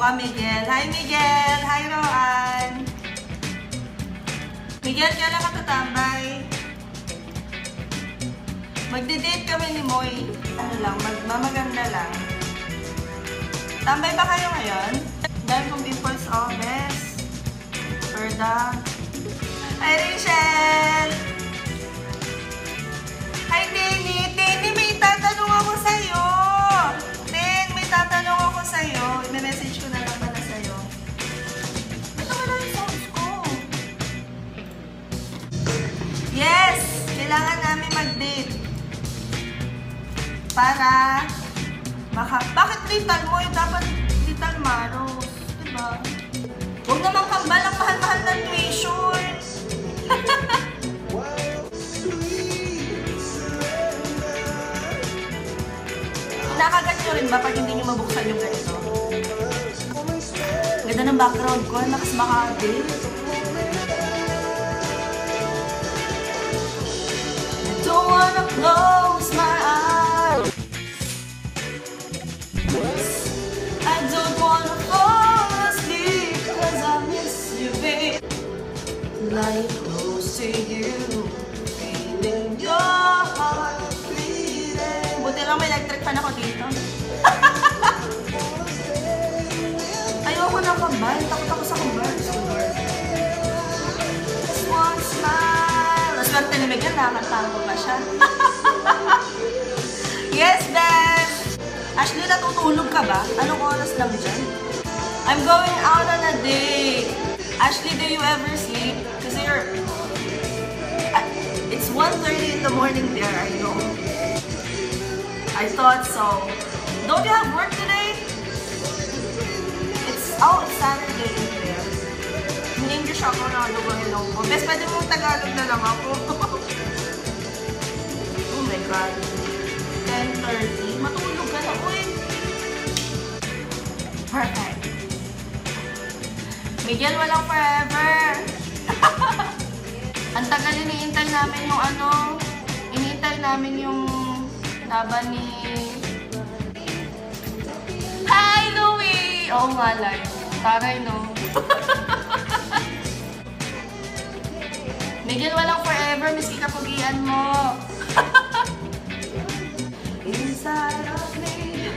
ka, Miguel. Hi, Miguel! Hi, Roan! Miguel, kailan ka tatambay? Magdi-date kami ni Moy. Ano lang, magmamaganda lang. Tambay ba kayo ngayon? Dahil kong pimples, oh, best. Perda. Hi, Rachel! Hi, Tenny! Tenny, may tatanong ako sa'yo! Ten, may tatanong ako sa'yo. I-message ko na lang pala sa'yo. Ba't wala yung sounds ko? Yes! Kailangan namin mag-date. Para bakit little mo? Yung dapat little Maros. Diba? Huwag naman kambal ang mahal-mahal ng tuition. Kinakagat nyo rin ba pag hindi nyo mabuksan yung ganito? Ganda ng background ko. Nakas Makati. I don't wanna close my eyes. I don't wanna fall asleep cause I miss you, babe. Lying close to you, feeling your heart bleeding. Buti lang may electric fan ako dito. Ayoko na kambal. Takot ako sa kambal. Just one smile. Naswerte ni Miguel, nakatango pa siya. Yes, Beth! Ashley, natutulog ka ba? Anong oras lang dyan? I'm going out on a date. Ashley, do you ever sleep? Kasi it's 1:30 in the morning there, I know. I thought so. Don't you have work today? It's Saturday there. In English ako na gawin ko. Best, pwede mong Tagalog na lang ako. Oh my God. 10:30. Matulog ka na, uy. Perfect. Miguel, walang forever. Ang tagal iniintay namin yung iniintay namin yung laban ni... Hi, Louie! Oo nga, live. Taray, no? Miguel, walang forever. Miski kapugian mo. Inside of me,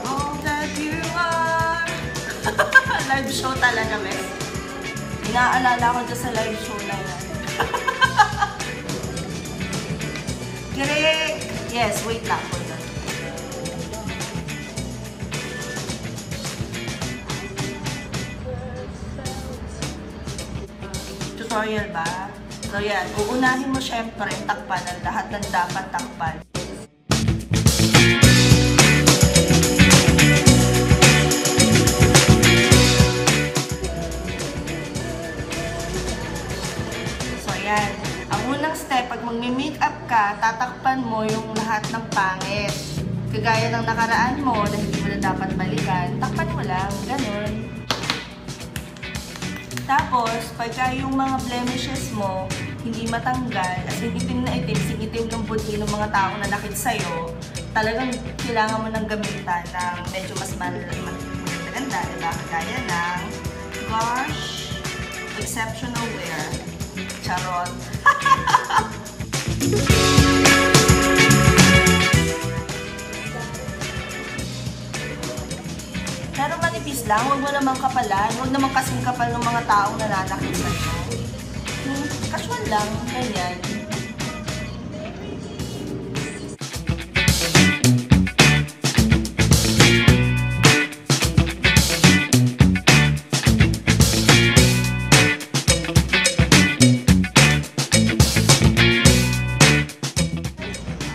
all that you are. Live show talaga, Bes. Inaalala ko dyan sa live show na yan. Correct! Yes, wait lang po yun. Tutorial ba? So yan, uunahin mo syempre takpan ang lahat ng dapat takpan. So yan, ang unang step, pag magme-makeup ka, tatakpan mo yung lahat ng pangit. Kagaya ng nakaraan mo na hindi mo na dapat balikan, takpan mo lang, ganun. Tapos, pagka yung mga blemishes mo, hindi matanggal, at itim na itim, singitim ng buti ng mga tao na nakit sa'yo, talagang kailangan mo ng gamitan ng medyo mas maganda, diba? Kagaya ng Gosh Exceptional Wear. Charot. Pero manipis lang, huwag mo namang kapalan, huwag namang kasing kapal ng mga taong nananakit sa'yo. Casual lang, ganyan.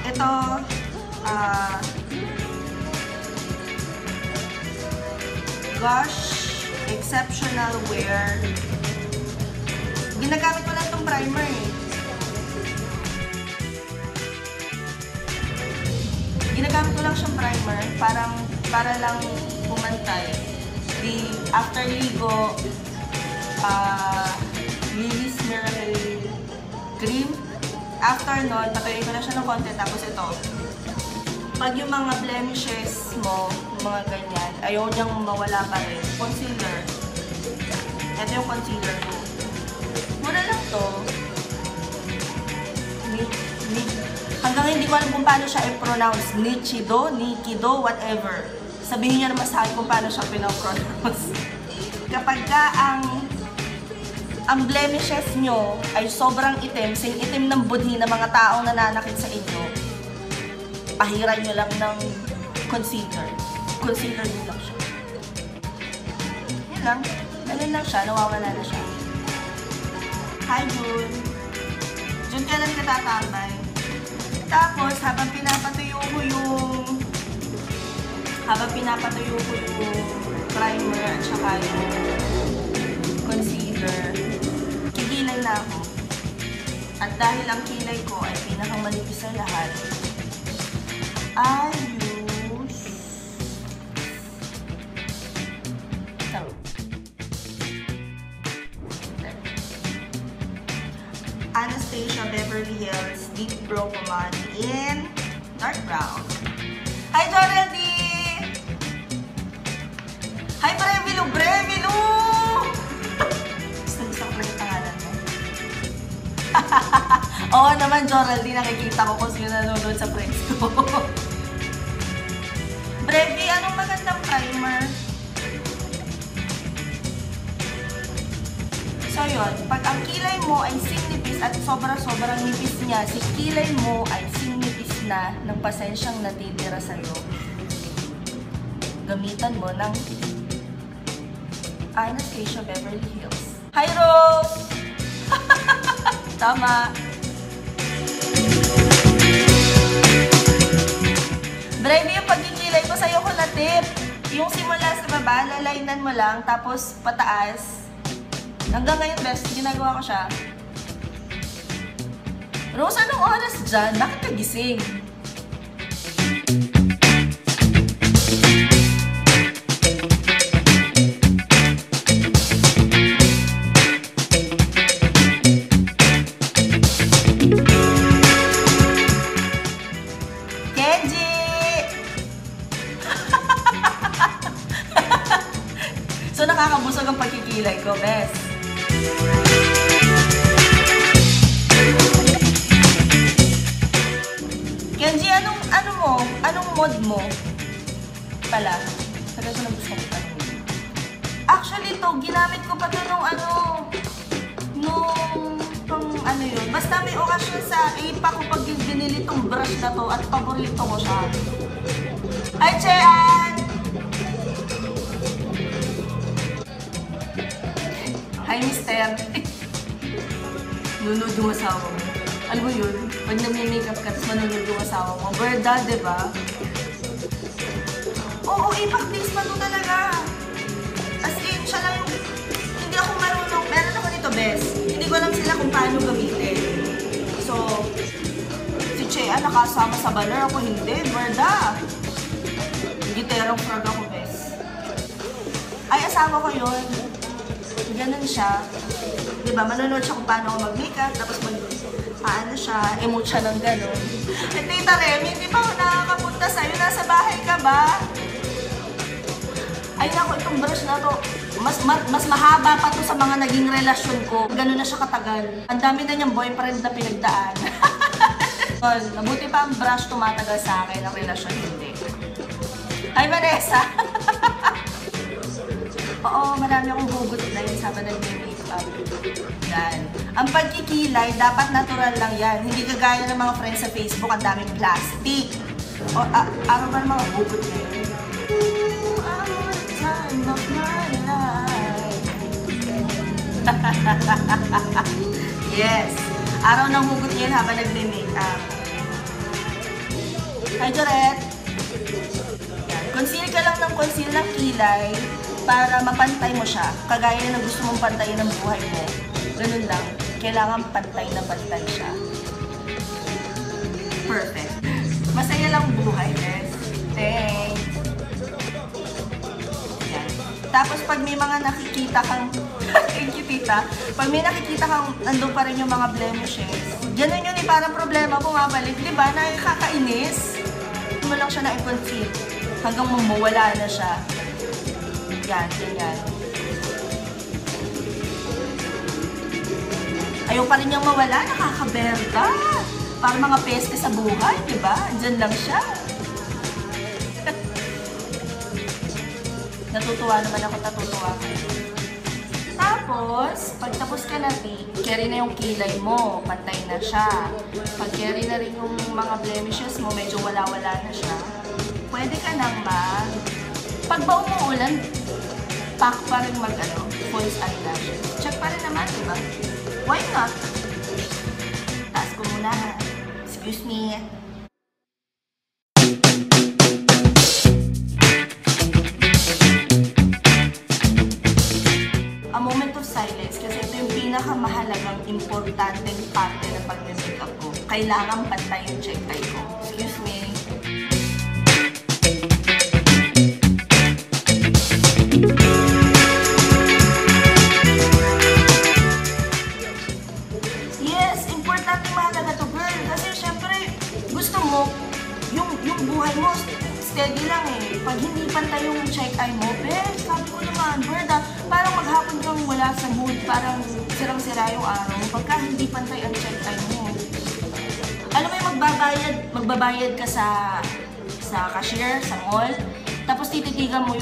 Ito, Gosh Exceptional Wear. Ginagamit ko lang itong primer eh. Ginagamit ko lang siyang primer para lang pumantay. After ligo, Lily's Miracle Cream. After nun, patuloy ko na siya ng konti. Tapos ito, Pag yung mga blemishes mo, yung mga ganyan, ayaw niyang mawala pa rin. Concealer. Ito yung concealer ko. Mura lang to. Hanggang hindi ko alam kung paano siya i-pronounce. Nikido, whatever. Sabihin niyo naman sa akin kung paano siya pinapronounce. Kapag ka ang blemishes nyo ay sobrang itim, sing itim ng budhi ng mga taong nananakit sa inyo, pahiran nyo lang ng concealer. Concealer nyo lang siya. Yan lang. Ganun lang siya. Nawawala na siya. Hi, Jun. Jun, kailan ka tatambay? Tapos, habang pinapatuyo ko yung primer at saka yung concealer, kikilay na ako. At dahil ang kilay ko ay pinakamanipis sa lahat, I use Anastasia Beverly Hills Deep Brow Pomade in dark brown. Hi, Dorothy! Hi, Brevilo! Brevilo! Gusto ko lang yung pangalan mo. Oo naman, Joraldi, nakikita ko kung sino nanonood sa friends ko. Brevi, anong magandang primer? So yun, pag ang kilay mo ay sinipis at sobrang nipis niya, si kilay mo ay sinipis na ng pasensyang natitira sa'yo, gamitan mo ng Anastasia Beverly Hills. Hi, Rose! Tama! Brevi, yung pagkikilay ko sa'yo ko na tip. Yung simula sa baba, lalainan mo lang, tapos pataas. Hanggang ngayon, best, ginagawa ko siya. Rose, anong oras dyan? Bakit ka gising? Kenji! So, nakakabusog ang pagkikilay ko, best. Kenji, anong mod mo? Pala. Talaga na gusto ko tanong. Actually, to, ginamit ko pa to nung yun. Basta may okasyon sa ipa ko pag binili tong brush na to at paborito ko siya. Hi, Chean! Hi, Mister. Nunod yung asawa mo. Alam mo yun? Pag nami-makeup ka, tapos manunod yung asawa mo. Birda, diba? Oo, ipak-tips pa to talaga. As in, siya lang yung... Hindi ako marunong. Meron ako nito, best. Hindi ko alam sila kung paano gamitin. So, si Chea nakasama sa banner. Ako hindi. Birda. Giterong frog ako, best. Ay, asawa ko yun. Ganun siya. Diba, manonood siya kung paano ako mag-makeup, tapos paano siya, emote siya ng ganun. Eh, Tita Remy, hindi pa ako nakakapunta sa'yo. Nasa bahay ka ba? Ay, naku, itong brush na to, mas mahaba pa to sa mga naging relasyon ko. Ganun na siya katagal. Ang dami na niyang boyfriend na pinagdaan. Mabuti pa ang brush tumatagal sa akin, ang relasyon hindi. Hi, Vanessa! Oo, marami akong hugot na yun sa nag-makeup. Yan. Ang pagkikilay, dapat natural lang yan. Hindi kagaya ng mga friends sa Facebook, ang daming plastic. O, araw ba ng mga hugot na yun? Time of my life. Yes. Araw ng hugot yun habang nag-makeup. Hi, Joret. Conceal ka lang ng conceal ng kilay para mapantay mo siya. Kagaya na gusto mong pantayin ng buhay mo. Ganun lang. Kailangan pantay na pantay siya. Perfect. Masaya lang buhay, guys. Thanks. Yan. Tapos pag may mga nakikita kang thank you, tita. Pag may nakikita kang nandun pa rin yung mga blemishes, ganun yun eh, parang problema bumabalik. Diba? Nakakainis. mo lang siya na i-conceal hanggang mawala na siya. Yan, ganyan. Ayaw pa rin niyang mawala, nakakaberda. Para mga peste sa buhay, diba? Andyan lang siya. Natutuwa naman ako, natutuwa ko. Tapos, pag tapos ka na, carry na yung kilay mo, pantay na siya. Pag carry na rin yung mga blemishes mo, medyo wala-wala na siya. Pwede ka nang pag ba umuulan, pack pa rin false eyelashes. Check pa rin naman, diba? Why not? Taas ko muna. Excuse me. A moment of silence kasi ito yung pinakamahalagang importanteng parte ng pag-makeup ko. Kailangan pantay yung check eye ko. Excuse me. Yes, importante mahalaga to, girl. Kasi syempre, gusto mo, yung buhay mo, steady lang eh. Pag hindi pantay yung check eye mo, sabi ko naman, Berda, parang maghapon kang wala sa mood, parang sirang-sira yung araw. Pagka hindi pantay ang check eye mo. Alam mo yung magbabayad ka sa cashier, sa mall, tapos tititigan mo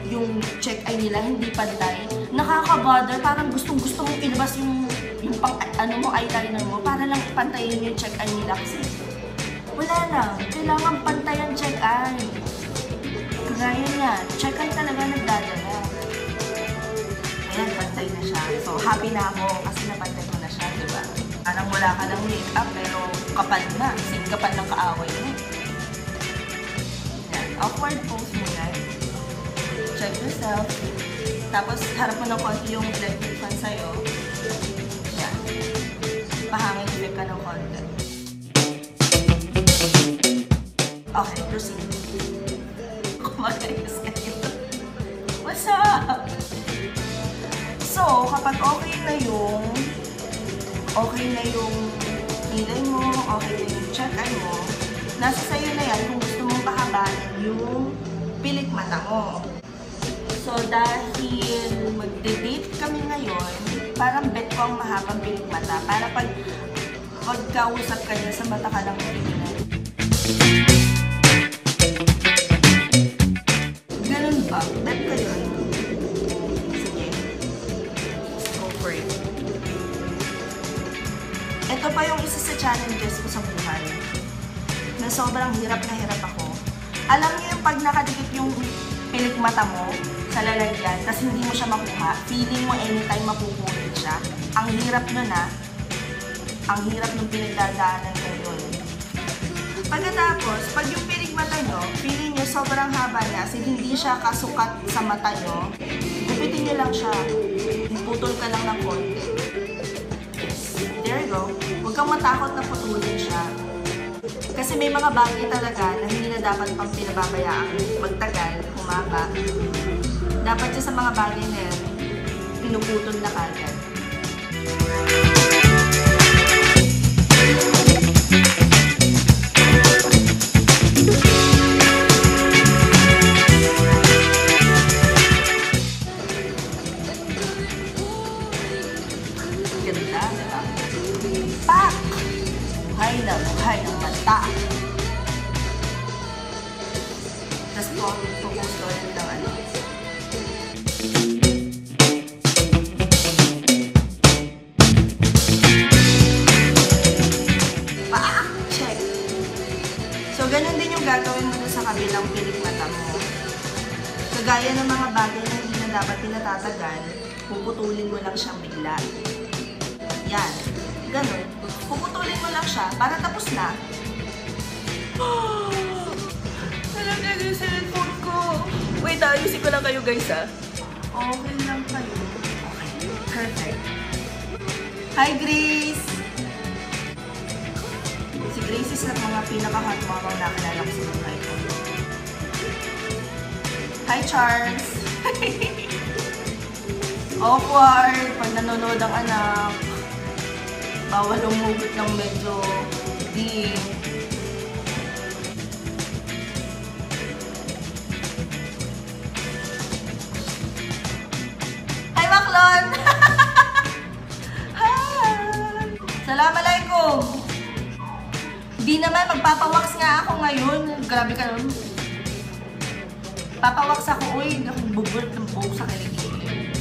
yung check eye nila, hindi pantay. Nakaka-bother, parang gustong-gusto mong ilabas yung pang, eyeliner mo, para lang pantayin yung check eye nila kasi wala lang. Kailangan pantay ang check eye. Kagaya niya, check eye talaga nagdadala. Ayan, pantay na siya. So, happy na ako kasi napantay ko na siya, diba? Parang wala ka ng makeup pero kapal na. Sing kapal ng kaaway mo. Ayan, awkward pose mo yan. Check yourself. Tapos, harap mo ng konti yung electric fan sa'yo. Ayan. Pahangin ulit ka ng konti. Okay, proceed. Kumagayos kayo. What's up? So, kapag okay na yung kilay mo, okay na yung check eye mo, nasa sa'yo na yan kung gusto mong pahabain yung pilik mata mo. So, dahil magde-date kami ngayon, parang bet ko ang mahabang pilik mata para pag magkausap ka niya sa mata ka lang titingnan. Ganun ba? Bet ka yun. Sige. Let's go for it. Ito pa yung isa sa challenges ko sa buhay. Na sobrang hirap na hirap ako. Alam niyo yung pag nakadikit yung pilik mata mo sa lalagyan, kasi hindi mo siya makuha, feeling mo anytime mapupunit siya. Ang hirap nun ang hirap nung pinagdadaanan ko yun. Pagkatapos, pag yung pilik mata nyo, feeling nyo sobrang haba niya, kasi hindi siya kasukat sa mata nyo, gupitin nyo lang siya. Putol ka lang ng konti. Yes. There you go. Huwag kang matakot na putulin siya. Kasi may mga bagay talaga na hindi na dapat pang pinababayaan. Magtagal, humaba. Dapat siya sa mga bagay na yan, pinuputol na kagad. Ganda, diba? Pak! Buhay ng mata. Tapos focus ko ulit ng Pak! Check! So, ganun din yung gagawin mo sa kabilang pilik mata mo. Kagaya ng mga bagay na hindi na dapat pinatatagal, puputulin mo lang siyang bigla. Yan. Ganun. Puputulin mo lang siya para tapos na. Alam niya yung cellphone ko. Wait, ayusin ko lang kayo guys Okay lang kayo. Okay. Perfect. Hi Grace! Si Grace is na mga pinaka-hot mama na nakilala ko sa buhay ko. Hi Charles! Awkward pag nanonood ang anak. Bawal umugot ng medyo di. naman, magpapawax nga ako ngayon. Grabe ka naman. Papawax ako, uy, nakububulat ng buhok sa kilikili.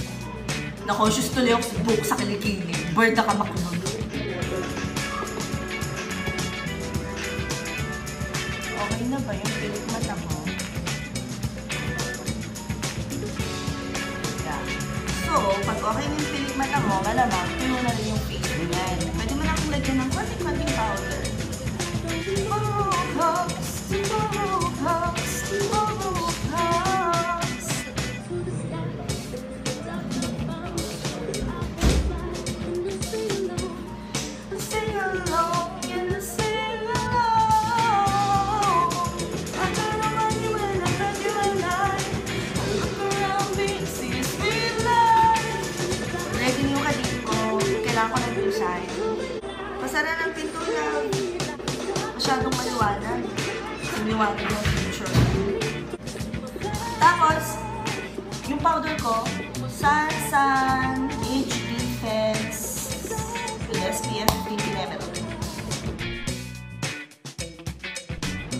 Na-conscious tuloy ako sa buhok sa kilikili. Bird na ka makulog. Okay na ba yung pilik mata mo? Yeah. So, pag okay na yung pilik mata mo, malamang, tuyo na rin yung face mo yan. Pwede mo na akong lagyan ng konting-konting powder. Tomorrow comes, tomorrow comes, tomorrow comes. Sing along and sing along. I don't know when you and I got you and I look around me, see a sweet life. Ready yung kadit ko. Kailangan ko ng design. Pasara ng pinto lang. Masyadong maliwanag. Maliwanag yung picture. Tapos, yung powder ko, Sun Age Defense SPF 15 level.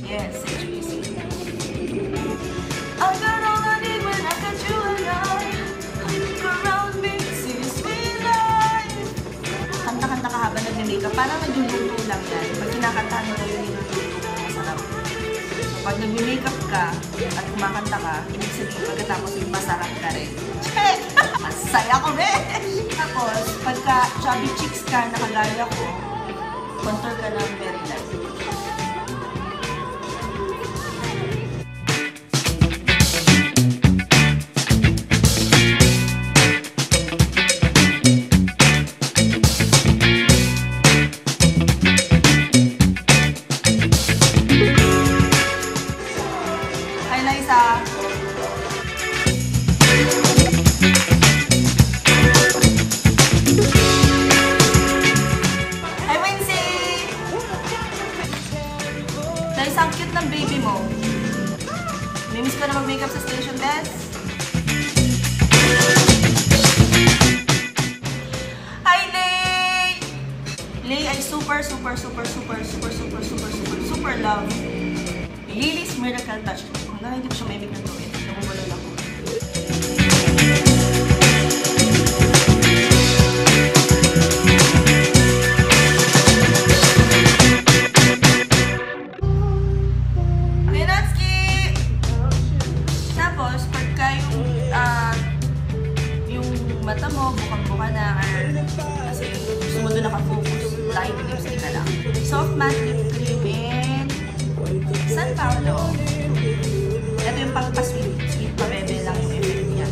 Yes, HPC. I got all I need when I got you and I look around me, see a sweet life. Kanta-kanta ka habang nag-makeup. Parang nagluluto lang yan. Pag kinakantahan mo na yung niluluto mo, masarap. Pag nag-makeup ka at kumakanta ka, ibig sabihin pagkatapos masarap ka rin. Check! Masaya ko rin! Tapos, pagka chubby cheeks ka, nakagaya ko, contour ka ng very light. Ang cute ng baby mo. Namiss ko na mag-makeup sa station, Bes. Hi, Lay! Lay ay super love. Lily's Miracle Touch. Hanggang hindi ko siya maibig ng tuwid. Namumulol ako. Mata mo, bukang-buka na, kasi gusto mo doon nakafocus, light lipstick ka lang. Soft matte lip cream in San Paolo. Ito yung pang-pa-sweet, sweet pa-bebe lang yung effect niya.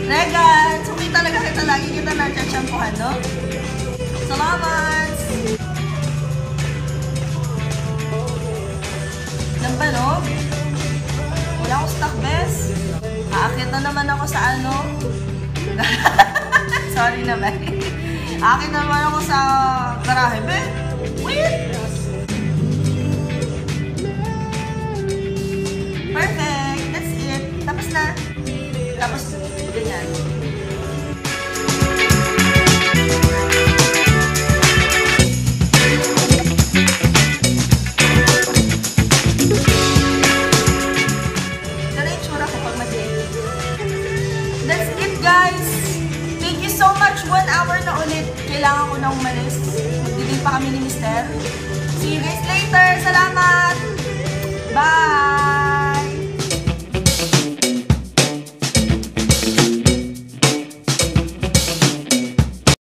Regan! Sumi talaga kita, lagi kita na-champuhan, no? Salamat! Lambanog? Wala akong stock, Bes. Aakit na naman ako sa ano. Sorry naman. Aakit na naman ako sa garahe, be. Wait! Perfect! That's it. Tapos na. Tapos, ganyan. That's it, guys! Thank you so much. 1 hour na ulit. Kailangan ko na umalis. Magdidil pa kami ni Mister. See you guys later. Salamat! Bye!